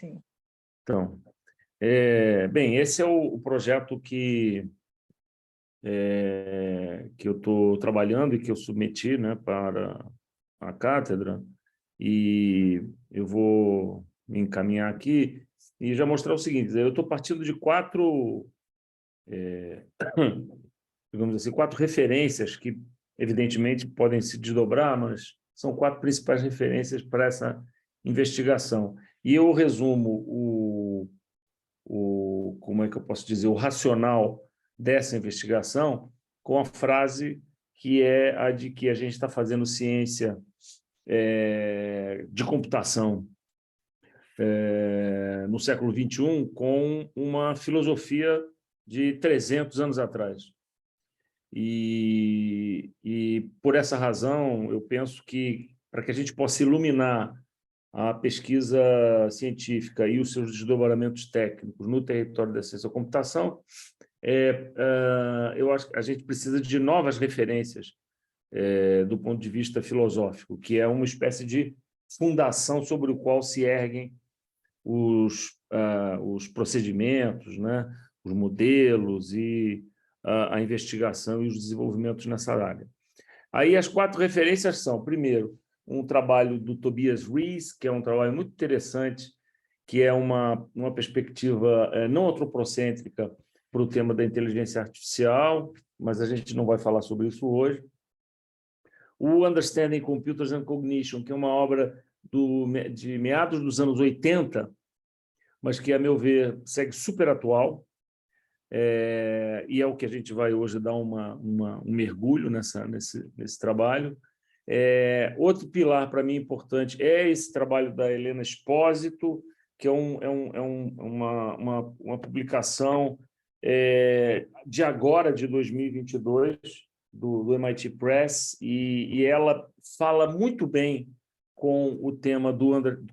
Sim. Então, bem, esse é o projeto que eu estou trabalhando e que eu submeti, né, para a cátedra, e eu vou me encaminhar aqui e já mostrar o seguinte: eu estou partindo de quatro, digamos assim, quatro referências que, evidentemente, podem se desdobrar, mas são quatro principais referências para essa investigação. E eu resumo como é que eu posso dizer, o racional dessa investigação com a frase que é a de que a gente está fazendo ciência de computação no século XXI com uma filosofia de 300 anos atrás. E por essa razão, eu penso que, para que a gente possa iluminar a pesquisa científica e os seus desdobramentos técnicos no território da ciência da computação, eu acho que a gente precisa de novas referências do ponto de vista filosófico, que é uma espécie de fundação sobre o qual se erguem os procedimentos, né, os modelos e a investigação e os desenvolvimentos nessa área. Aí as quatro referências são, primeiro, um trabalho do Tobias Rees, que é um trabalho muito interessante, que é uma perspectiva não antropocêntrica para o tema da inteligência artificial, mas a gente não vai falar sobre isso hoje. O Understanding Computers and Cognition, que é uma obra de meados dos anos 80, mas que, a meu ver, segue super atual, e é o que a gente vai hoje dar um mergulho nesse trabalho. Outro pilar, para mim, importante é esse trabalho da Helena Espósito, que é uma publicação de agora, de 2022, do MIT Press, e ela fala muito bem com o tema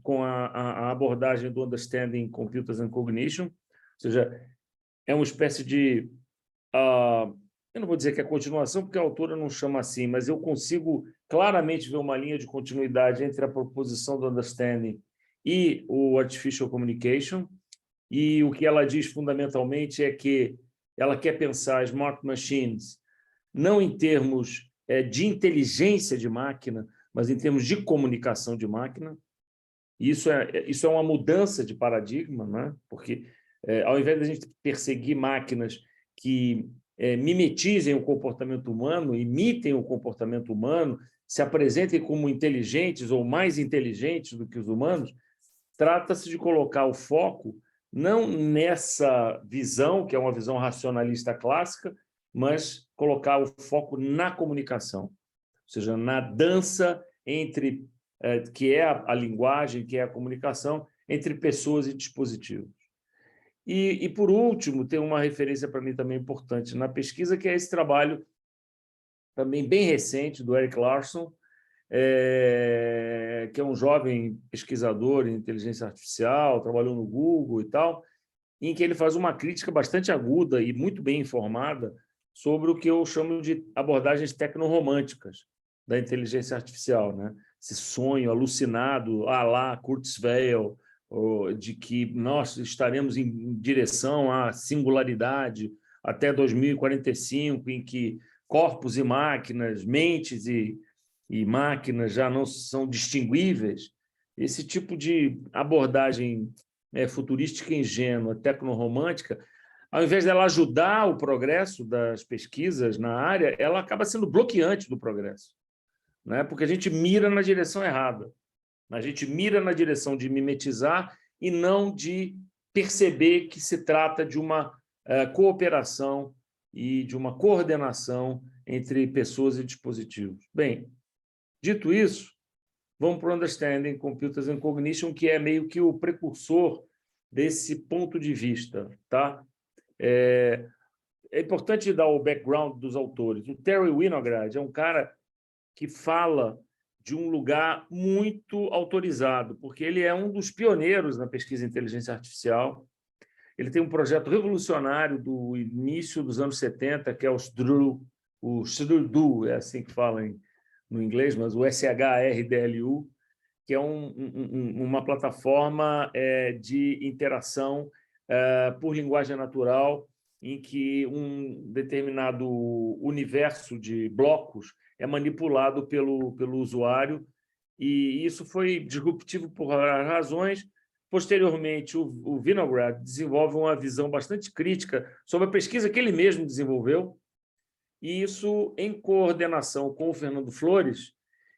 com a abordagem do Understanding Computers and Cognition, ou seja, é uma espécie de... eu não vou dizer que é continuação, porque a autora não chama assim, mas eu consigo claramente ver uma linha de continuidade entre a proposição do Understanding e o Artificial Communication, e o que ela diz fundamentalmente é que ela quer pensar smart machines não em termos de inteligência de máquina, mas em termos de comunicação de máquina. E isso é uma mudança de paradigma, né? Porque, ao invés de a gente perseguir máquinas que mimetizem o comportamento humano, imitem o comportamento humano, se apresentem como inteligentes ou mais inteligentes do que os humanos, trata-se de colocar o foco não nessa visão, que é uma visão racionalista clássica, mas colocar o foco na comunicação, ou seja, na dança entre que é a linguagem, que é a comunicação, entre pessoas e dispositivos. E, por último, tem uma referência para mim também importante na pesquisa, que é esse trabalho também bem recente do Erik Larson, que é um jovem pesquisador em inteligência artificial, trabalhou no Google e tal, em que ele faz uma crítica bastante aguda e muito bem informada sobre o que eu chamo de abordagens tecnoromânticas da inteligência artificial, né? Esse sonho alucinado, à la Kurzweil, de que nós estaremos em direção à singularidade até 2045, em que corpos e máquinas, mentes e máquinas já não são distinguíveis. Esse tipo de abordagem futurística ingênua, tecnoromântica, ao invés dela ajudar o progresso das pesquisas na área, ela acaba sendo bloqueante do progresso, né? Porque a gente mira na direção errada. A gente mira na direção de mimetizar e não de perceber que se trata de uma cooperação e de uma coordenação entre pessoas e dispositivos. Bem, dito isso, vamos para o Understanding Computers and Cognition, que é meio que o precursor desse ponto de vista. Tá? É importante dar o background dos autores. O Terry Winograd é um cara que fala de um lugar muito autorizado, porque ele é um dos pioneiros na pesquisa em inteligência artificial. Ele tem um projeto revolucionário do início dos anos 70, que é o SHRDU, é assim que fala no inglês, mas o SHRDLU, que é uma plataforma de interação por linguagem natural, em que um determinado universo de blocos é manipulado pelo usuário, e isso foi disruptivo por razões. Posteriormente, o Vinograd desenvolve uma visão bastante crítica sobre a pesquisa que ele mesmo desenvolveu, e isso em coordenação com o Fernando Flores,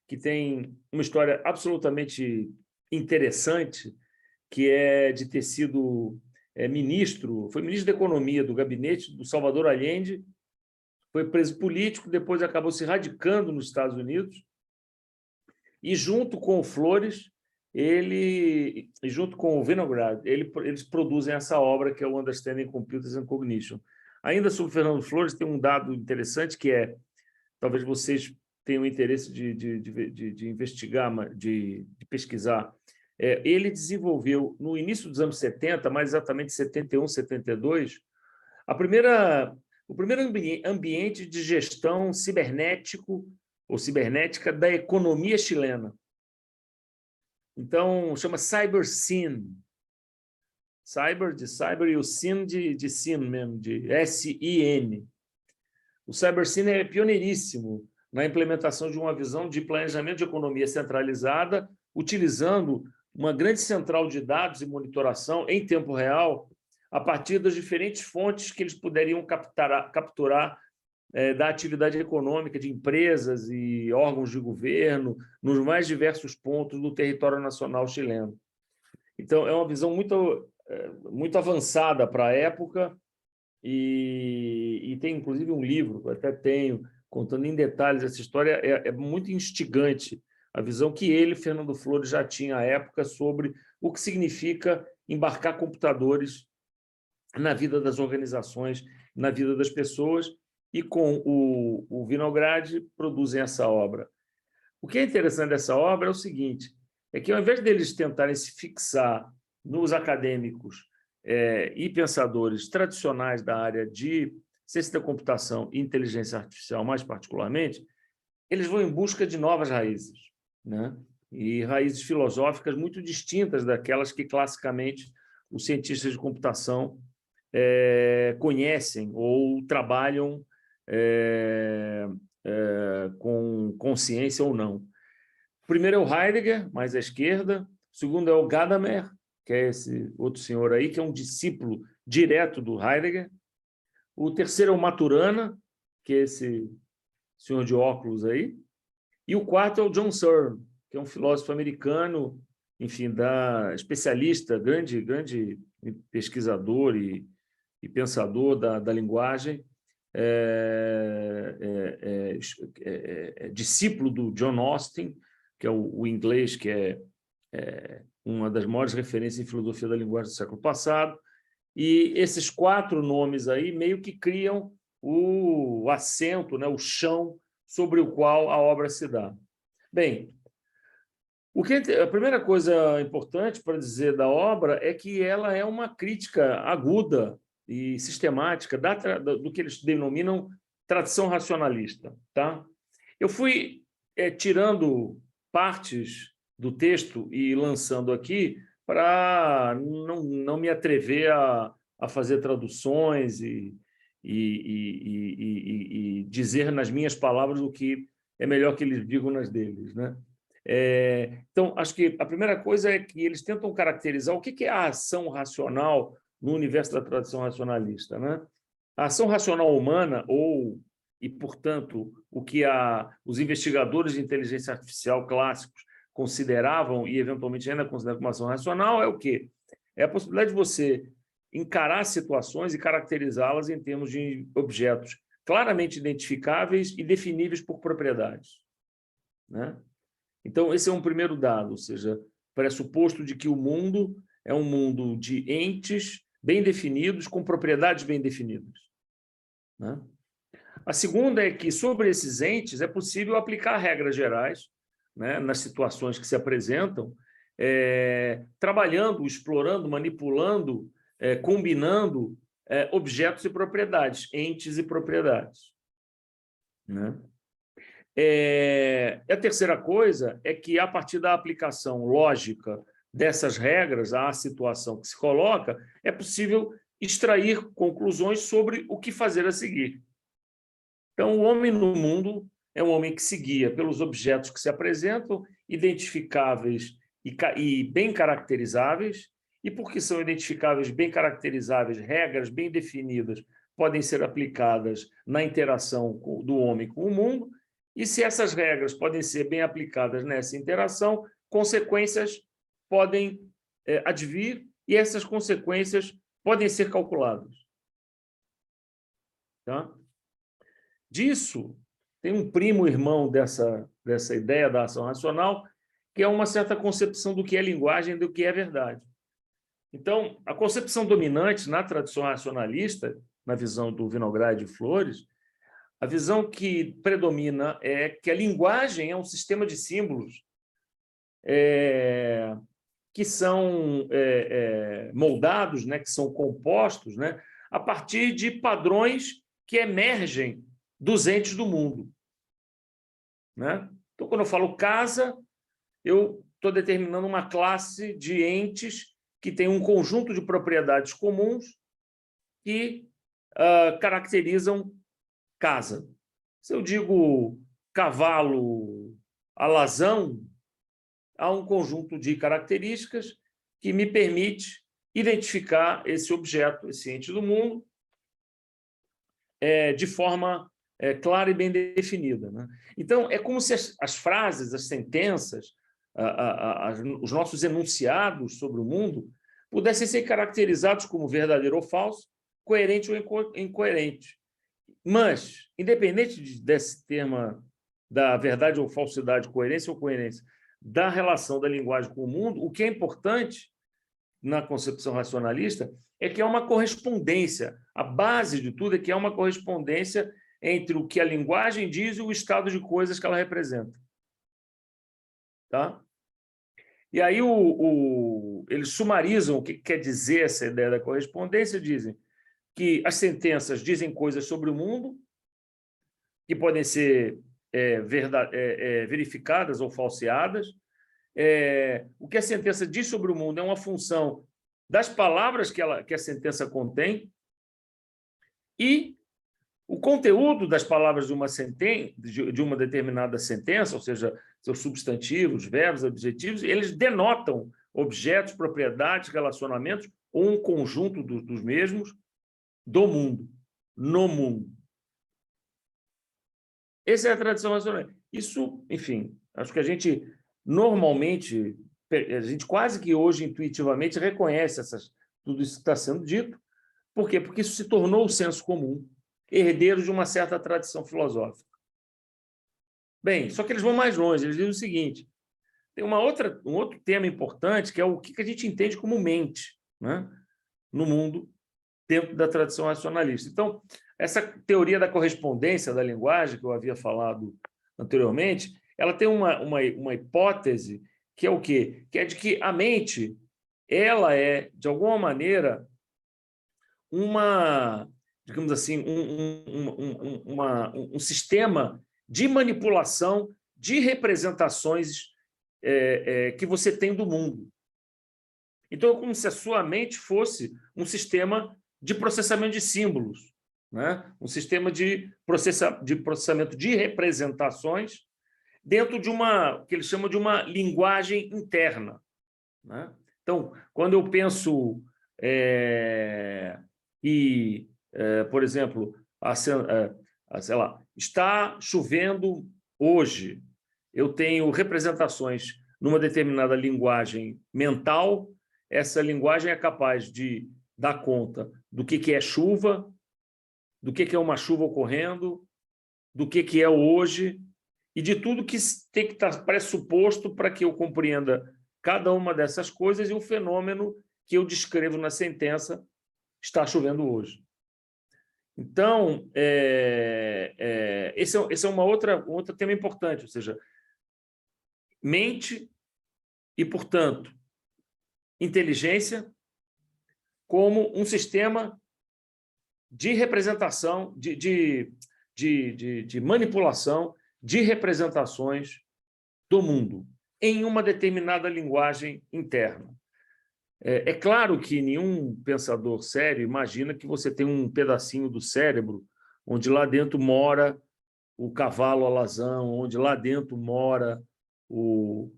que tem uma história absolutamente interessante, que é de ter sido foi ministro da Economia do gabinete do Salvador Allende, foi preso político, depois acabou se radicando nos Estados Unidos, e junto com o Flores, junto com o Vinograd, eles produzem essa obra que é o Understanding Computers and Cognition. Ainda sobre o Fernando Flores, tem um dado interessante que talvez vocês tenham interesse de investigar, de pesquisar. Ele desenvolveu, no início dos anos 70, mais exatamente 71, 72, o primeiro ambiente de gestão cibernético ou cibernética da economia chilena. Então, chama CyberSyn. Cyber de cyber e o SIN de SIN mesmo, de S-I-N. O CyberSyn é pioneiríssimo na implementação de uma visão de planejamento de economia centralizada, utilizando uma grande central de dados e monitoração em tempo real, a partir das diferentes fontes que eles poderiam capturar da atividade econômica de empresas e órgãos de governo nos mais diversos pontos do território nacional chileno. Então, é uma visão muito avançada para a época, e tem, inclusive, um livro, que eu até tenho, contando em detalhes essa história. É muito instigante a visão que ele, Fernando Flores, já tinha à época sobre o que significa embarcar computadores na vida das organizações, na vida das pessoas, e com o Vinograd produzem essa obra. O que é interessante dessa obra é o seguinte, é que ao invés deles tentarem se fixar nos acadêmicos e pensadores tradicionais da área de ciência da computação e inteligência artificial, mais particularmente, eles vão em busca de novas raízes, né? E raízes filosóficas muito distintas daquelas que, classicamente, os cientistas de computação conhecem ou trabalham com consciência ou não. O primeiro é o Heidegger, mais à esquerda. O segundo é o Gadamer, que é esse outro senhor aí, que é um discípulo direto do Heidegger. O terceiro é o Maturana, que é esse senhor de óculos aí. E o quarto é o John Searle, que é um filósofo americano, enfim, especialista, grande pesquisador e pensador da linguagem, discípulo do John Austin, que é o inglês, que é uma das maiores referências em filosofia da linguagem do século passado. E esses quatro nomes aí meio que criam o assento, né, o chão sobre o qual a obra se dá. Bem, a primeira coisa importante para dizer da obra é que ela é uma crítica aguda e sistemática do que eles denominam tradição racionalista. Tá? Eu fui tirando partes do texto e lançando aqui para não me atrever a fazer traduções e dizer nas minhas palavras o que é melhor que eles digam nas deles, né? Então, acho que a primeira coisa é que eles tentam caracterizar o que é a ação racional no universo da tradição racionalista, né? A ação racional humana, e, portanto, o que os investigadores de inteligência artificial clássicos consideravam e, eventualmente, ainda consideram como ação racional, é o quê? É a possibilidade de você encarar situações e caracterizá-las em termos de objetos claramente identificáveis e definíveis por propriedades, né? Então, esse é um primeiro dado, ou seja, pressuposto de que o mundo é um mundo de entes bem definidos, com propriedades bem definidas, né? A segunda é que, sobre esses entes, é possível aplicar regras gerais, né, nas situações que se apresentam, trabalhando, explorando, manipulando, combinando objetos e propriedades, entes e propriedades, né? A terceira coisa é que, a partir da aplicação lógica dessas regras à situação que se coloca, é possível extrair conclusões sobre o que fazer a seguir. Então, o homem no mundo é um homem que se guia pelos objetos que se apresentam, identificáveis e bem caracterizáveis, e porque são identificáveis, bem caracterizáveis, regras bem definidas podem ser aplicadas na interação do homem com o mundo, e se essas regras podem ser bem aplicadas nessa interação, consequências podem advir e essas consequências podem ser calculadas. Tá? Disso, tem um primo irmão dessa ideia da ação racional, que é uma certa concepção do que é linguagem e do que é verdade. Então, a concepção dominante na tradição racionalista, na visão do Vinograd e Flores, a visão que predomina é que a linguagem é um sistema de símbolos que são moldados, né, que são compostos, né, a partir de padrões que emergem dos entes do mundo. Né? Então, quando eu falo casa, eu estou determinando uma classe de entes que tem um conjunto de propriedades comuns que caracterizam casa. Se eu digo cavalo alazão, há um conjunto de características que me permite identificar esse objeto, esse ente do mundo, de forma clara e bem definida. Né? Então, é como se as frases, as sentenças, os nossos enunciados sobre o mundo pudessem ser caracterizados como verdadeiro ou falso, coerente ou incoerente. Mas, independente desse termo da verdade ou falsidade, coerência ou coerência, da relação da linguagem com o mundo, o que é importante na concepção racionalista é que há uma correspondência. A base de tudo é que há uma correspondência entre o que a linguagem diz e o estado de coisas que ela representa. Tá? E aí eles sumarizam o que quer dizer essa ideia da correspondência, dizem que as sentenças dizem coisas sobre o mundo que podem ser verificadas ou falseadas. O que a sentença diz sobre o mundo é uma função das palavras que a sentença contém, e o conteúdo das palavras de uma determinada sentença, ou seja, seus substantivos, verbos, adjetivos, eles denotam objetos, propriedades, relacionamentos ou um conjunto dos mesmos do mundo, no mundo. Essa é a tradição racional. Isso, enfim, acho que a gente normalmente, a gente quase que hoje intuitivamente reconhece tudo isso que está sendo dito. Por quê? Porque isso se tornou o senso comum, herdeiro de uma certa tradição filosófica. Bem, só que eles vão mais longe, eles dizem o seguinte: tem um outro tema importante, que é o que a gente entende como mente, né, no mundo, dentro da tradição racionalista. Então, essa teoria da correspondência da linguagem, que eu havia falado anteriormente, ela tem uma hipótese que é o quê? Que é de que a mente ela é, de alguma maneira, digamos assim, um sistema de manipulação de representações que você tem do mundo. Então, é como se a sua mente fosse um sistema de processamento de símbolos, né? Um sistema de processamento de representações dentro de que eles chamam de uma linguagem interna. Né? Então, quando eu penso por exemplo, sei lá, está chovendo hoje, eu tenho representações numa determinada linguagem mental, essa linguagem é capaz de dar conta do que é chuva, do que é uma chuva ocorrendo, do que é o hoje, e de tudo que tem que estar pressuposto para que eu compreenda cada uma dessas coisas e o fenômeno que eu descrevo na sentença está chovendo hoje. Então, esse é um outro tema importante, ou seja, mente e, portanto, inteligência como um sistema de representação, de manipulação de representações do mundo em uma determinada linguagem interna. É claro que nenhum pensador sério imagina que você tem um pedacinho do cérebro onde lá dentro mora o cavalo alazão, onde lá dentro mora o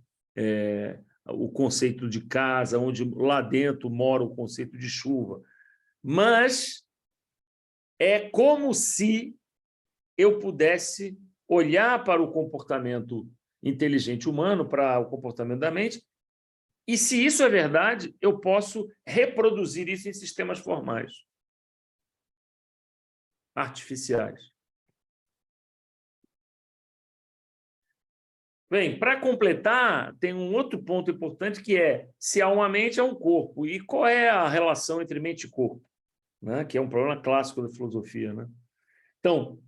conceito de casa, onde lá dentro mora o conceito de chuva. Mas é como se eu pudesse olhar para o comportamento inteligente humano, para o comportamento da mente, e, se isso é verdade, eu posso reproduzir isso em sistemas formais, artificiais. Bem, para completar, tem um outro ponto importante que é se há uma mente, há um corpo. E qual é a relação entre mente e corpo? Né? Que é um problema clássico da filosofia. Né? Então,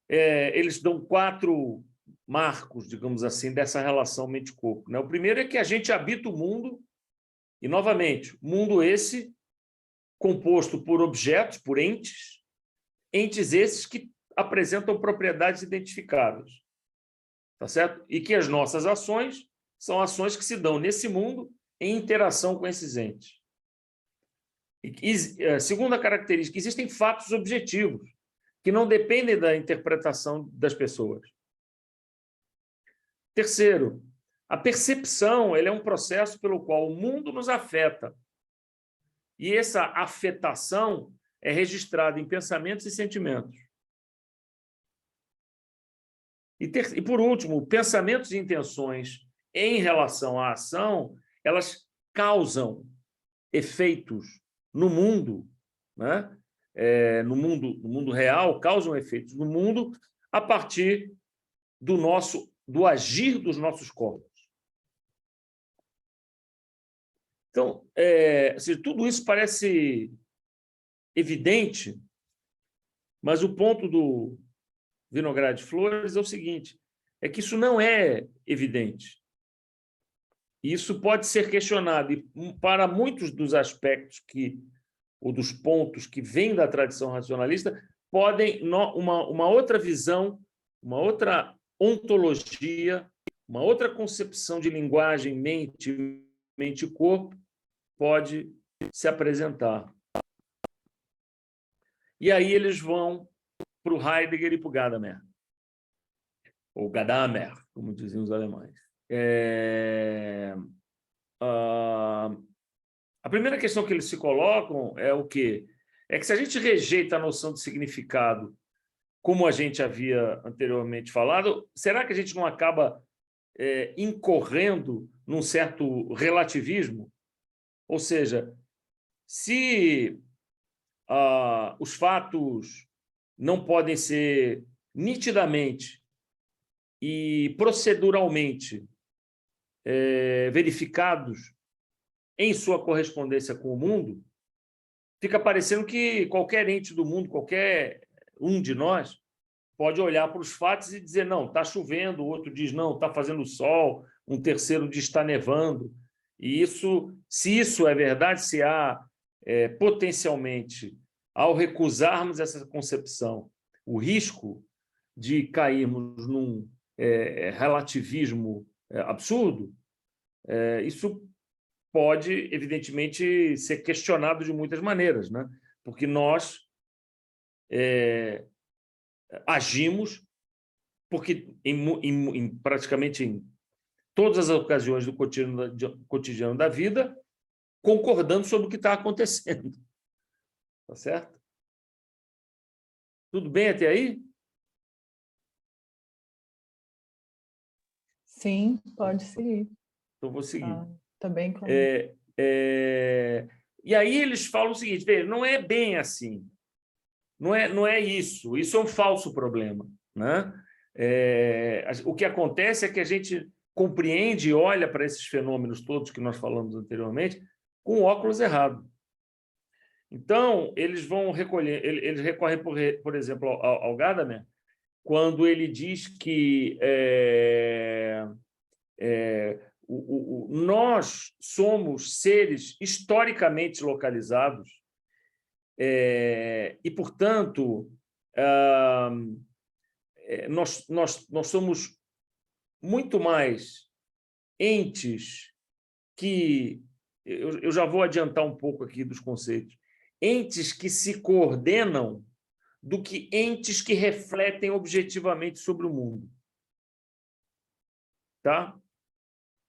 eles dão 4 marcos, digamos assim, dessa relação mente-corpo. Né? O primeiro é que a gente habita o mundo, e, novamente, mundo esse composto por objetos, por entes esses que apresentam propriedades identificáveis. Tá certo? E que as nossas ações são ações que se dão nesse mundo em interação com esses entes. E, segunda característica, existem fatos objetivos que não dependem da interpretação das pessoas. Terceiro, a percepção é um processo pelo qual o mundo nos afeta. E essa afetação é registrada em pensamentos e sentimentos. E, por último, pensamentos e intenções em relação à ação, elas causam efeitos no mundo, né? No mundo real, causam efeitos no mundo a partir do agir dos nossos corpos. Então, tudo isso parece evidente, mas o ponto do Vinograd Flores é o seguinte, é que isso não é evidente. Isso pode ser questionado, e para muitos dos aspectos ou dos pontos que vêm da tradição racionalista, podem uma outra visão, uma outra ontologia, uma outra concepção de linguagem, mente e corpo pode se apresentar. E aí eles vão para o Heidegger e para o Gadamer, ou Gadamer, como diziam os alemães. A primeira questão que eles se colocam é o quê? É que se a gente rejeita a noção de significado, como a gente havia anteriormente falado, será que a gente não acaba incorrendo num certo relativismo? Ou seja, se os fatos não podem ser nitidamente e proceduralmente verificados em sua correspondência com o mundo, fica parecendo que qualquer ente do mundo, qualquer um de nós, pode olhar para os fatos e dizer, não, está chovendo, o outro diz, não, está fazendo sol, um terceiro diz, está nevando. E isso, se isso é verdade, se há potencialmente, ao recusarmos essa concepção, o risco de cairmos num relativismo absurdo, isso pode, evidentemente, ser questionado de muitas maneiras, né? Porque nós agimos, porque praticamente em todas as ocasiões do cotidiano da vida, concordando sobre o que está acontecendo. Tá certo? Tudo bem até aí? Sim, pode seguir. Então, vou seguir. Tá bem claro. E aí eles falam o seguinte, não é bem assim. Não é isso. Isso é um falso problema. Né? O que acontece é que a gente compreende e olha para esses fenômenos todos que nós falamos anteriormente com o óculos errado. Então, eles recorrem, por exemplo, ao Gadamer, quando ele diz que nós somos seres historicamente localizados e, portanto, nós somos muito mais entes que... Eu já vou adiantar um pouco aqui dos conceitos. Entes que se coordenam do que entes que refletem objetivamente sobre o mundo. Tá?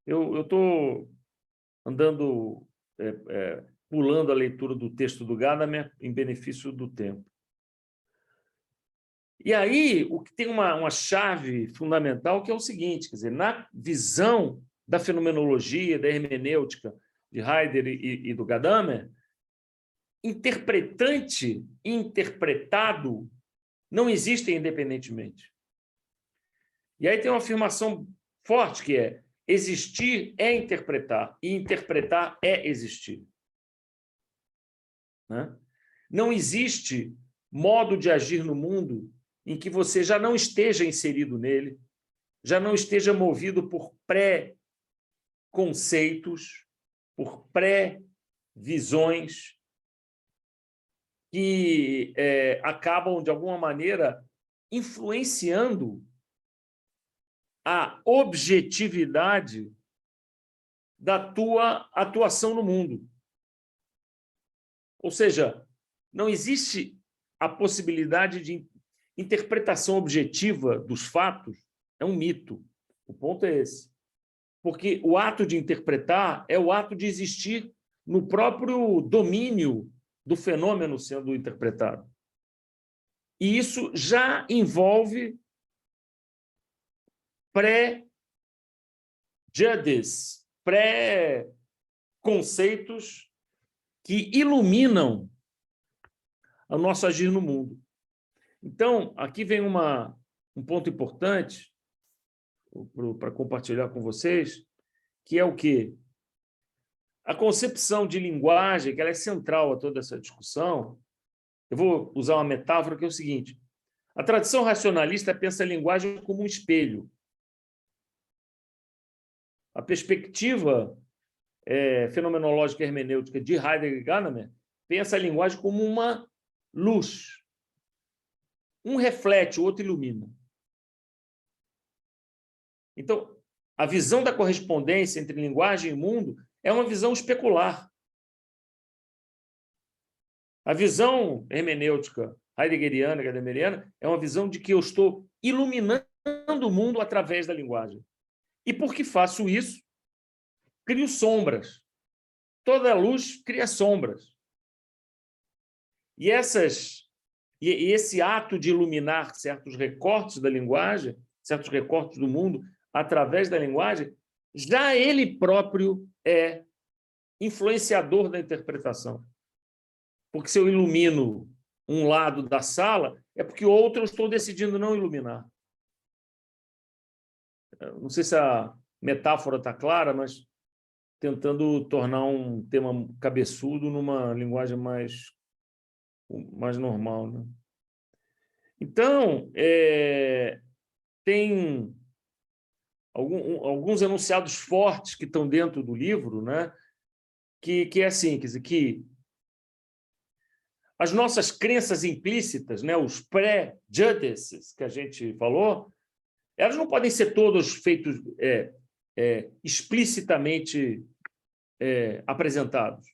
Eu estou andando, pulando a leitura do texto do Gadamer em benefício do tempo. E aí, o que tem uma chave fundamental, que é o seguinte, quer dizer, na visão da fenomenologia, da hermenêutica de Heidegger e do Gadamer, interpretante e interpretado não existem independentemente. E aí tem uma afirmação forte que é: existir é interpretar, e interpretar é existir. Né? Não existe modo de agir no mundo em que você já não esteja inserido nele, já não esteja movido por pré-conceitos, por pré-visões que acabam, de alguma maneira, influenciando a objetividade da tua atuação no mundo. Ou seja, não existe a possibilidade de interpretação objetiva dos fatos, é um mito. O ponto é esse. Porque o ato de interpretar é o ato de existir no próprio domínio do fenômeno sendo interpretado. E isso já envolve pré-judges, pré-conceitos que iluminam o nosso agir no mundo. Então, aqui vem um ponto importante para compartilhar com vocês, que é o quê? A concepção de linguagem, que ela é central a toda essa discussão. Eu vou usar uma metáfora que é o seguinte: a tradição racionalista pensa a linguagem como um espelho. A perspectiva fenomenológica hermenêutica de Heidegger e Gadamer pensa a linguagem como uma luz. Um reflete, o outro ilumina. Então, a visão da correspondência entre linguagem e mundo é uma visão especular. A visão hermenêutica heideggeriana, gadameriana, é uma visão de que eu estou iluminando o mundo através da linguagem. E porque faço isso, crio sombras. Toda luz cria sombras. E esse ato de iluminar certos recortes da linguagem, certos recortes do mundo, através da linguagem, já ele próprio é influenciador da interpretação. Porque se eu ilumino um lado da sala, é porque o outro eu estou decidindo não iluminar. Não sei se a metáfora está clara, mas tentando tornar um tema cabeçudo numa linguagem mais normal. Né? Então, tem alguns enunciados fortes que estão dentro do livro, né? que é assim, quer dizer, que as nossas crenças implícitas, né? Os pré-judices que a gente falou, elas não podem ser todas feitas explicitamente apresentados.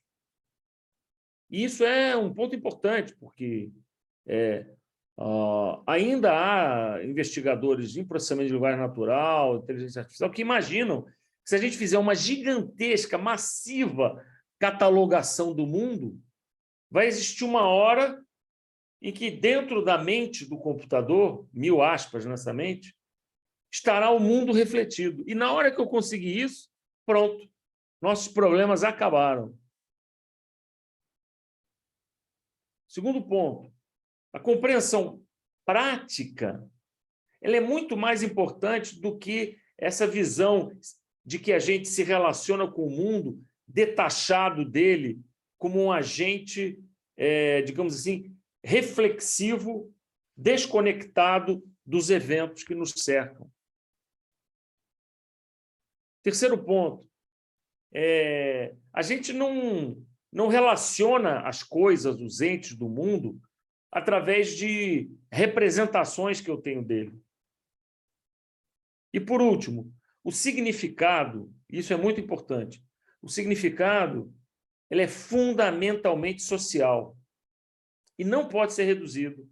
E isso é um ponto importante, porque ainda há investigadores em processamento de linguagem natural, inteligência artificial, que imaginam que se a gente fizer uma gigantesca, massiva catalogação do mundo, vai existir uma hora em que dentro da mente do computador, 1000 aspas nessa mente, estará o mundo refletido. E na hora que eu conseguir isso, pronto, nossos problemas acabaram. Segundo ponto, a compreensão prática, ela é muito mais importante do que essa visão de que a gente se relaciona com o mundo detachado dele como um agente, digamos assim, reflexivo, desconectado dos eventos que nos cercam. Terceiro ponto, a gente não relaciona as coisas, os entes do mundo, através de representações que eu tenho dele. E, por último, o significado, isso é muito importante, o significado ele é fundamentalmente social e não pode ser reduzido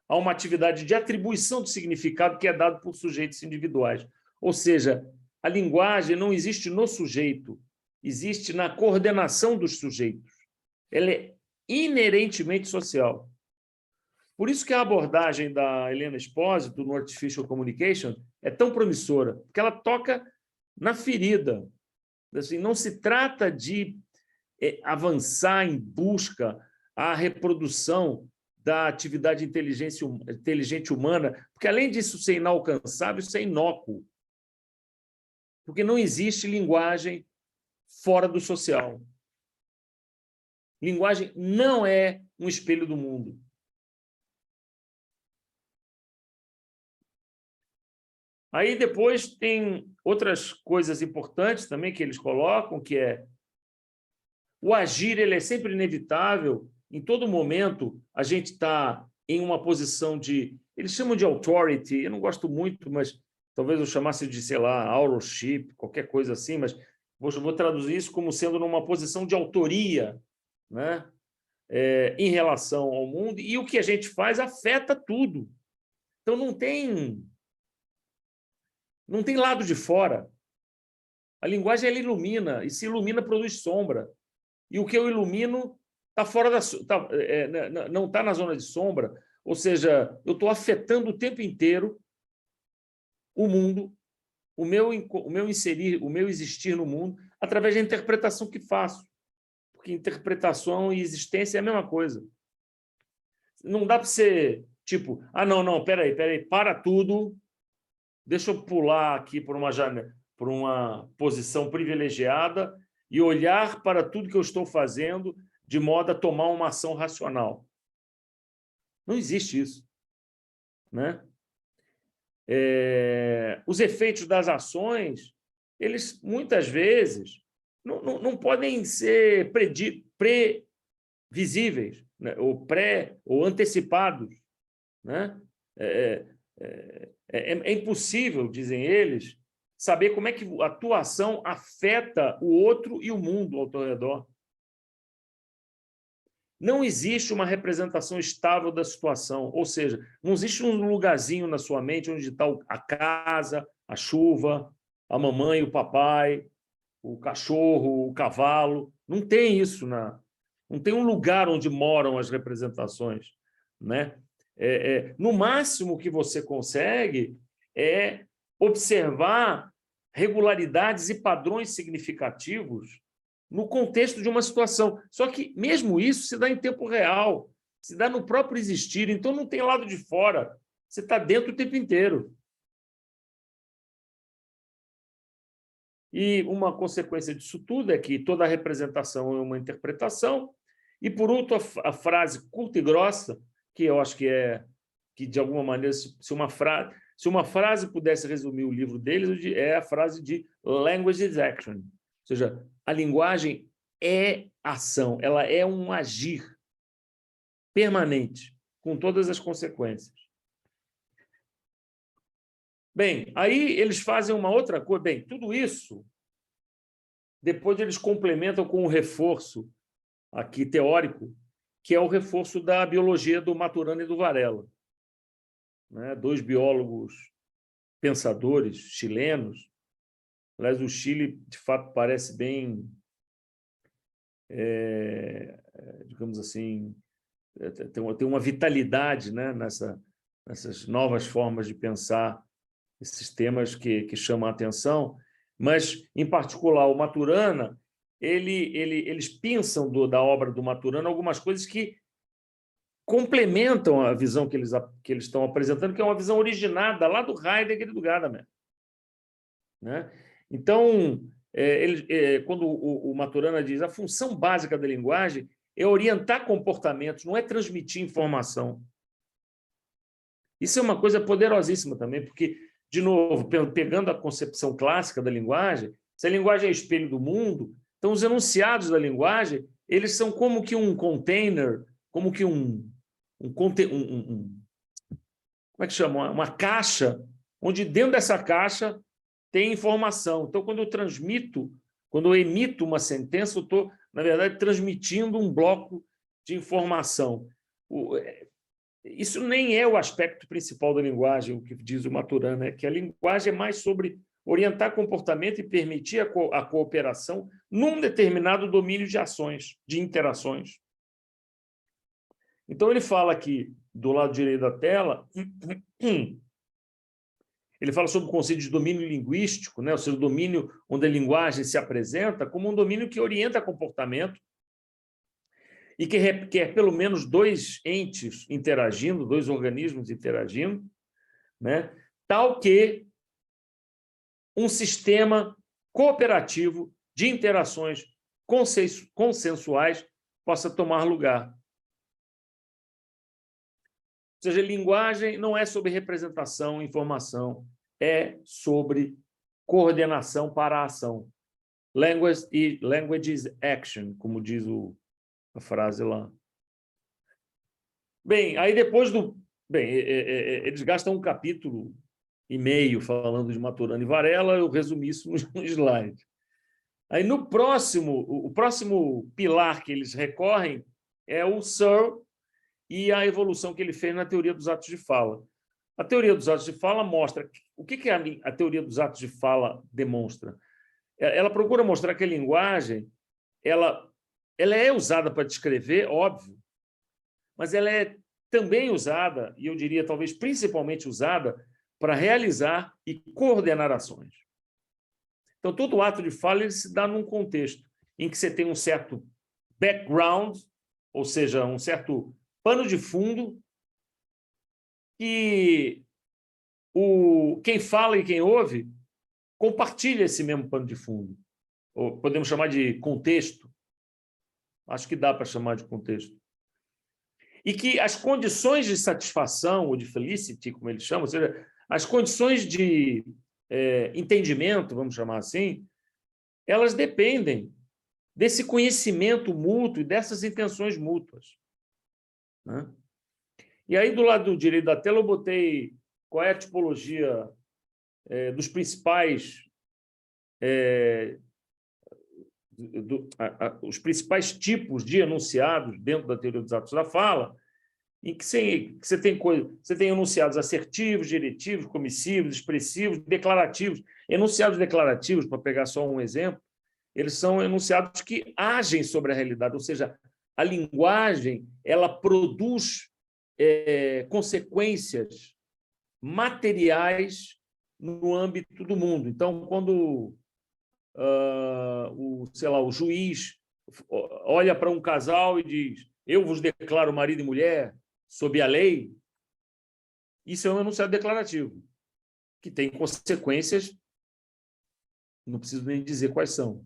a uma atividade de atribuição de significado que é dado por sujeitos individuais. Ou seja, a linguagem não existe no sujeito, existe na coordenação dos sujeitos. Ela é inerentemente social. Por isso que a abordagem da Helena Espósito no Artificial Communication é tão promissora, porque ela toca na ferida. Assim, não se trata de avançar em busca à reprodução da atividade inteligente humana, porque, além disso ser inalcançável, isso é inócuo. Porque não existe linguagem fora do social. Linguagem não é um espelho do mundo. Aí depois tem outras coisas importantes também que eles colocam, que é o agir, ele é sempre inevitável. Em todo momento, a gente está em uma posição de... Eles chamam de authority, eu não gosto muito, mas talvez eu chamasse de, sei lá, authorship, qualquer coisa assim, mas vou traduzir isso como sendo numa posição de autoria, né? Em relação ao mundo, e o que a gente faz afeta tudo. Então, não tem lado de fora. A linguagem ela ilumina, e se ilumina, produz sombra. E o que eu ilumino está fora não está na zona de sombra, ou seja, eu estou afetando o tempo inteiro o mundo, o meu inserir, o meu existir no mundo, através da interpretação que faço. Porque interpretação e existência é a mesma coisa. Não dá para ser tipo, não, peraí, para tudo, deixa eu pular aqui por uma janela, por uma posição privilegiada e olhar para tudo que eu estou fazendo de modo a tomar uma ação racional. Não existe isso, né? Os efeitos das ações, eles muitas vezes não podem ser previsíveis, né? ou antecipados, né? É impossível, dizem eles, saber como é que a tua ação afeta o outro e o mundo ao teu redor. Não existe uma representação estável da situação, ou seja, não existe um lugarzinho na sua mente onde está a casa, a chuva, a mamãe, o papai, o cachorro, o cavalo. Não tem isso, não tem um lugar onde moram as representações, né? No máximo que você consegue é observar regularidades e padrões significativos no contexto de uma situação. Só que, mesmo isso, se dá em tempo real, se dá no próprio existir, então não tem lado de fora, você está dentro o tempo inteiro. E uma consequência disso tudo é que toda representação é uma interpretação, e, por outro, a frase curta e grossa, que eu acho que de alguma maneira, se uma frase pudesse resumir o livro deles, é a frase de language is action. Ou seja, a linguagem é ação, ela é um agir permanente, com todas as consequências. Bem, aí eles fazem uma outra coisa. Bem, tudo isso, depois eles complementam com um reforço aqui teórico, que é o reforço da biologia do Maturana e do Varela, né? Dois biólogos pensadores chilenos. Aliás, o Chile, de fato, parece bem, digamos assim, tem uma vitalidade, né, nessas novas formas de pensar esses temas que chamam a atenção, mas, em particular, o Maturana, eles pensam da obra do Maturana algumas coisas que complementam a visão que eles estão apresentando, que é uma visão originada lá do Heidegger e do Gadamer, né? Então, quando o Maturana diz a função básica da linguagem é orientar comportamentos, não é transmitir informação. Isso é uma coisa poderosíssima também, porque, de novo, pegando a concepção clássica da linguagem, se a linguagem é espelho do mundo, então os enunciados da linguagem eles são como que um container, como que como é que chama? Uma caixa onde dentro dessa caixa tem informação. Então, quando eu emito uma sentença, eu estou, na verdade, transmitindo um bloco de informação. Isso nem é o aspecto principal da linguagem, o que diz o Maturan, né? Que a linguagem é mais sobre orientar comportamento e permitir a cooperação num determinado domínio de ações, de interações. Então, ele fala aqui, do lado direito da tela, ele fala sobre o conceito de domínio linguístico, né? Ou seja, o domínio onde a linguagem se apresenta como um domínio que orienta comportamento e que requer pelo menos dois entes interagindo, dois organismos interagindo, né? Tal que um sistema cooperativo de interações consensuais possa tomar lugar. Ou seja, linguagem não é sobre representação, informação, é sobre coordenação para a ação. Language is action, como diz a frase lá. Bem, aí depois do... Bem, eles gastam 1,5 capítulo falando de Maturana e Varela, eu resumi isso no slide. Aí o próximo pilar que eles recorrem é o Searle e a evolução que ele fez na teoria dos atos de fala. A teoria dos atos de fala mostra... O que a teoria dos atos de fala demonstra? Ela procura mostrar que a linguagem ela é usada para descrever, óbvio, mas ela é também usada, e eu diria talvez principalmente usada, para realizar e coordenar ações. Então, todo ato de fala ele se dá num contexto em que você tem um certo background, ou seja, um certo pano de fundo, que quem fala e quem ouve compartilha esse mesmo pano de fundo. Ou podemos chamar de contexto. Acho que dá para chamar de contexto. E que as condições de satisfação, ou de felicity, como eles chamam, ou seja, as condições de entendimento, vamos chamar assim, elas dependem desse conhecimento mútuo e dessas intenções mútuas, né? E aí, do lado direito da tela, eu botei qual é a tipologia dos principais... os principais tipos de enunciados dentro da teoria dos atos da fala, em que você tem enunciados assertivos, diretivos, comissivos, expressivos, declarativos. Enunciados declarativos, para pegar só um exemplo, eles são enunciados que agem sobre a realidade, ou seja, a linguagem ela produz consequências materiais no âmbito do mundo. Então, quando o juiz olha para um casal e diz: eu vos declaro marido e mulher sob a lei, isso é um enunciado declarativo, que tem consequências, não preciso nem dizer quais são,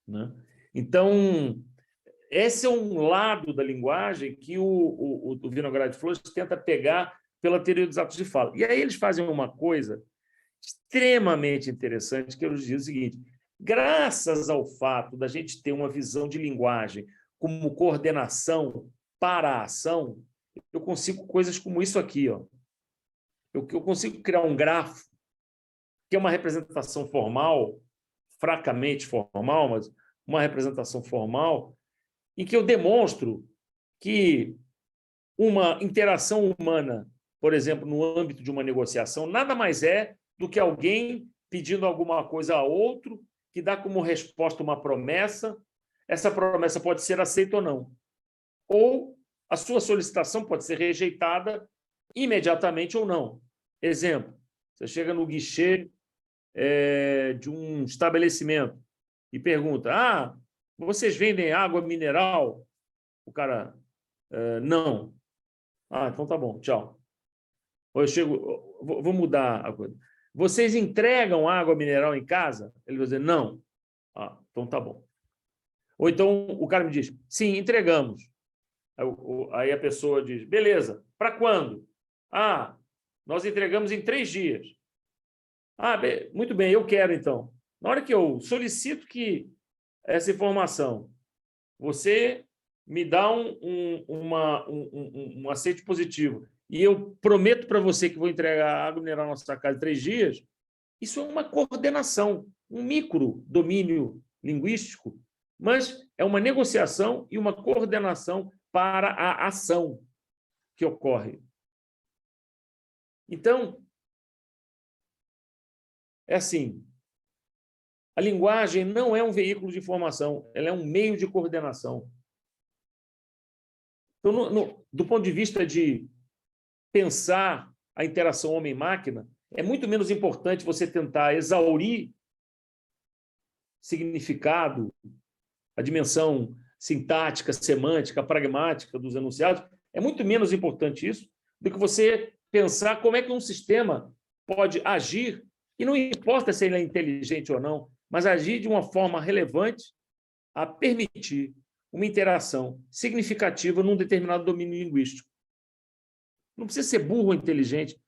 né? Então, esse é um lado da linguagem que o Vinograd Flores tenta pegar pela teoria dos atos de fala. E aí eles fazem uma coisa extremamente interessante, que eles dizem o seguinte: graças ao fato da gente ter uma visão de linguagem como coordenação para a ação, eu consigo coisas como isso aqui, ó. Eu consigo criar um grafo, que é uma representação formal, fracamente formal, mas uma representação formal, em que eu demonstro que uma interação humana, por exemplo, no âmbito de uma negociação, nada mais é do que alguém pedindo alguma coisa a outro, que dá como resposta uma promessa. Essa promessa pode ser aceita ou não. Ou a sua solicitação pode ser rejeitada imediatamente ou não. Exemplo, você chega no guichê de um estabelecimento e pergunta: vocês vendem água mineral? O cara, não. Então tá bom, tchau. Ou eu chego, vou mudar a coisa. Vocês entregam água mineral em casa? Ele vai dizer: não. Então tá bom. Ou então o cara me diz: sim, entregamos. Aí a pessoa diz: beleza, para quando? Nós entregamos em 3 dias. Muito bem, eu quero então. Na hora que eu solicito que essa informação, você me dá um aceite positivo e eu prometo para você que vou entregar água mineral na sua casa em 3 dias, isso é uma coordenação, um micro domínio linguístico, mas é uma negociação e uma coordenação para a ação que ocorre. Então, é assim, a linguagem não é um veículo de informação, ela é um meio de coordenação. Então, do ponto de vista de pensar a interação homem-máquina, é muito menos importante você tentar exaurir significado, a dimensão sintática, semântica, pragmática dos enunciados. É muito menos importante isso do que você pensar como é que um sistema pode agir, e não importa se ele é inteligente ou não, mas agir de uma forma relevante a permitir uma interação significativa num determinado domínio linguístico. Não precisa ser burro ou inteligente.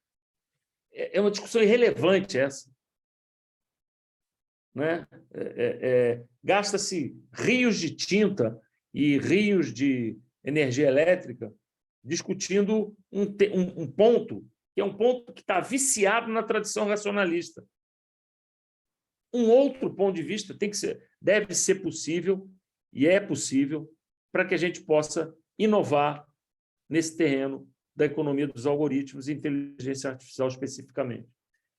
É uma discussão irrelevante essa. Né? Gasta-se rios de tinta e rios de energia elétrica discutindo um ponto, que é um ponto que está viciado na tradição racionalista. Um outro ponto de vista deve ser possível, e é possível, para que a gente possa inovar nesse terreno da economia dos algoritmos e inteligência artificial especificamente.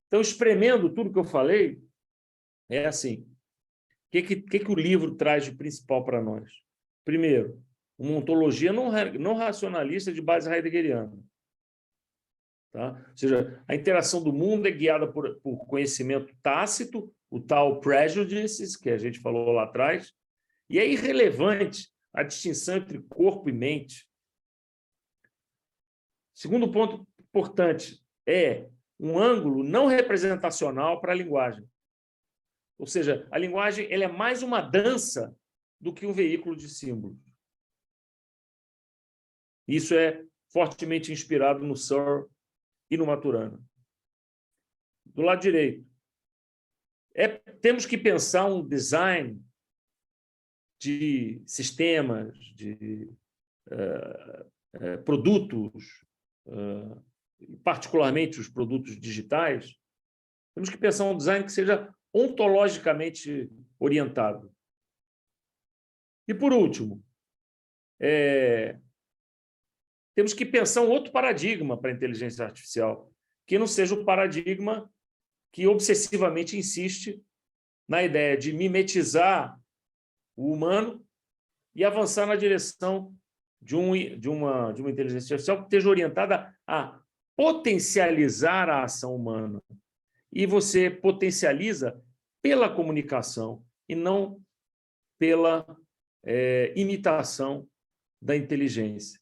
Então, espremendo tudo que eu falei, é assim, o que o livro traz de principal para nós? Primeiro, uma ontologia não racionalista de base heideggeriana. Tá? Ou seja, a interação do mundo é guiada por conhecimento tácito, o tal prejudices, que a gente falou lá atrás, e é irrelevante a distinção entre corpo e mente. Segundo ponto importante é um ângulo não representacional para a linguagem. Ou seja, a linguagem ela é mais uma dança do que um veículo de símbolos. Isso é fortemente inspirado no Searle e no Maturana. Do lado direito, temos que pensar um design de sistemas, de produtos, particularmente os produtos digitais. Temos que pensar um design que seja ontologicamente orientado. E, por último, temos que pensar um outro paradigma para a inteligência artificial, que não seja o paradigma que obsessivamente insiste na ideia de mimetizar o humano e avançar na direção de uma inteligência artificial que esteja orientada a potencializar a ação humana. E você potencializa pela comunicação e não pela imitação da inteligência.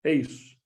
É isso.